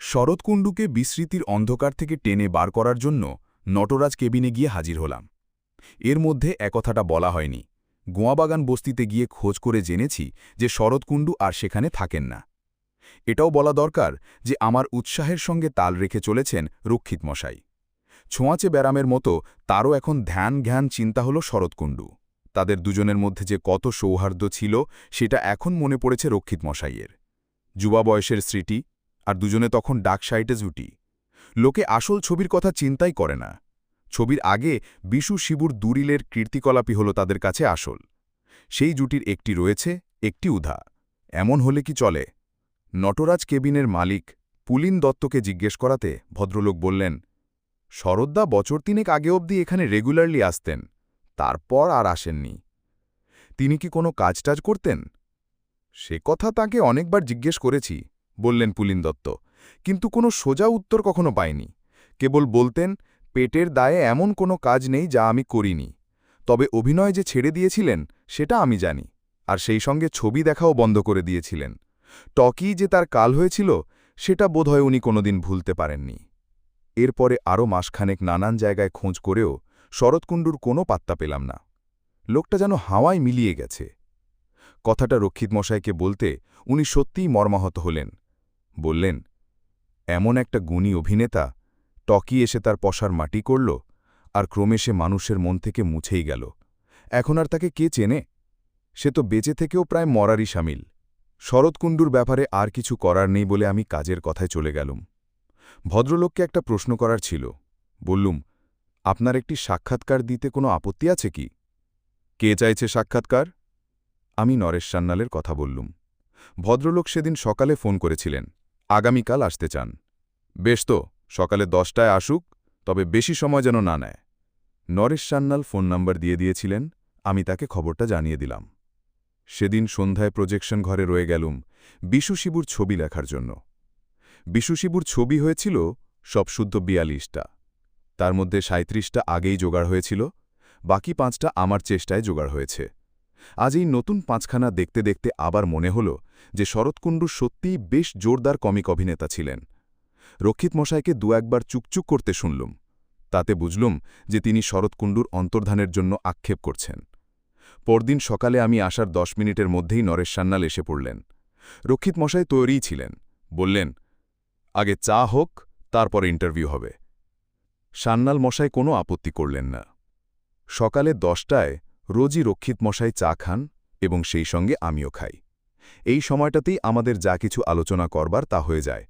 শরৎকুণ্ডুকে বিস্মৃতির অন্ধকার থেকে টেনে বার করার জন্য নটরাজ কেবিনে গিয়ে হাজির হলাম। এর মধ্যে একথাটা বলা হয়নি। গোয়াবাগান বস্তিতে গিয়ে খোঁজ করে জেনেছি যে শরৎকুণ্ডু আর সেখানে থাকেন না। এটাও বলা দরকার যে আমার উৎসাহের সঙ্গে তাল রেখে চলেছেন রক্ষিত মশাই। ছোঁয়াচে ব্যারামের মতো তারও এখন ধ্যান চিন্তা হল শরৎকুণ্ডু। তাদের দুজনের মধ্যে যে কত সৌহার্দ্য ছিল সেটা এখন মনে পড়েছে রক্ষিত মশাইয়ের। যুবা বয়সের স্মৃতি, আর দুজনে তখন ডাক সাইটে জুটি। লোকে আসল ছবির কথা চিন্তাই করে না। ছবির আগে বিশু শিবুর দুরিলের কীর্তিকলাপই হল তাদের কাছে আসল। সেই জুটির একটি রয়েছে, একটি উধা। এমন হলে কি চলে? নটরাজ কেবিনের মালিক পুলিন দত্তকে জিজ্ঞেস করাতে ভদ্রলোক বললেন, শরৎদা বছর তিনেক আগে অবধি এখানে রেগুলারলি আসতেন, তারপর আর আসেননি। তিনি কি কোনো কাজটাজ করতেন? সে কথা তাকে অনেকবার জিজ্ঞেস করেছি, বললেন পুলিন দত্ত, কিন্তু কোনো সোজা উত্তর কখনো পাইনি। কেবল বলতেন, পেটের দায়ে এমন কোনো কাজ নেই যা আমি করিনি। তবে অভিনয় যে ছেড়ে দিয়েছিলেন সেটা আমি জানি, আর সেই সঙ্গে ছবি দেখাও বন্ধ করে দিয়েছিলেন। টকি যে তার কাল হয়েছিল সেটা বোধহয় উনি কোনোদিন ভুলতে পারেননি। এরপরে আরও মাসখানেক নানান জায়গায় খোঁজ করেও শরৎকুণ্ডুর কোনো পাত্তা পেলাম না। লোকটা যেন হাওয়ায় মিলিয়ে গেছে। কথাটা রক্ষিত মশাইকে বলতে উনি সত্যিই মর্মাহত হলেন। বললেন, এমন একটা গুণী অভিনেতা, টকি এসে তার পশার মাটি করল, আর ক্রমে সে মানুষের মন থেকে মুছেই গেল। এখন আর তাকে কে চেনে? সে তো বেঁচে থেকেও প্রায় মরারই সামিল। শরৎকুণ্ডুর ব্যাপারে আর কিছু করার নেই বলে আমি কাজের কথায় চলে গেলুম। ভদ্রলোককে একটা প্রশ্ন করার ছিল। বললুম, আপনার একটি সাক্ষাৎকার দিতে কোনো আপত্তি আছে কি? কে চাইছে সাক্ষাৎকার? আমি নরেশ সান্যালের কথা বললুম। ভদ্রলোক সেদিন সকালে ফোন করেছিলেন, আগামীকাল আসতে চান। বেশ তো, সকালে 10টায় আসুক, তবে বেশি সময় যেন না নেয়। নরেশ সান্যাল ফোন নাম্বার দিয়ে দিয়েছিলেন, আমি তাকে খবরটা জানিয়ে দিলাম। সেদিন সন্ধ্যায় প্রজেকশন ঘরে রয়ে গেলুম বিশু শিবুর ছবি লেখার জন্য। বিশু শিবুর ছবি হয়েছিল সব শুদ্ধ 42টা। তার মধ্যে 37টা আগেই জোগাড় হয়েছিল, বাকি 5টা আমার চেষ্টায় জোগাড় হয়েছে। আজ এই নতুন 5খানা দেখতে দেখতে আবার মনে হল যে শরৎকুণ্ডু সত্যিই বেশ জোরদার কমিক অভিনেতা ছিলেন। রক্ষিত মশাইকে একবার চুকচুক করতে শুনলুম। তাতে বুঝলুম যে তিনি শরৎকুণ্ডুর অন্তর্ধানের জন্য আক্ষেপ করছেন। পরদিন সকালে আমি আসার 10 মিনিটের মধ্যেই নরেশ সান্যাল এসে পড়লেন। রক্ষিত মশাই তৈরিই ছিলেন। বললেন, আগে চা হোক, তারপর ইন্টারভিউ হবে। সান্যাল মশাই কোনো আপত্তি করলেন না। সকালে 10টায় রোজই রক্ষিত মশাই চা খান, এবং সেই সঙ্গে আমিও খাই। এই সময়টাতেই আমাদের যা কিছু আলোচনা করবার তা হয়ে যায়।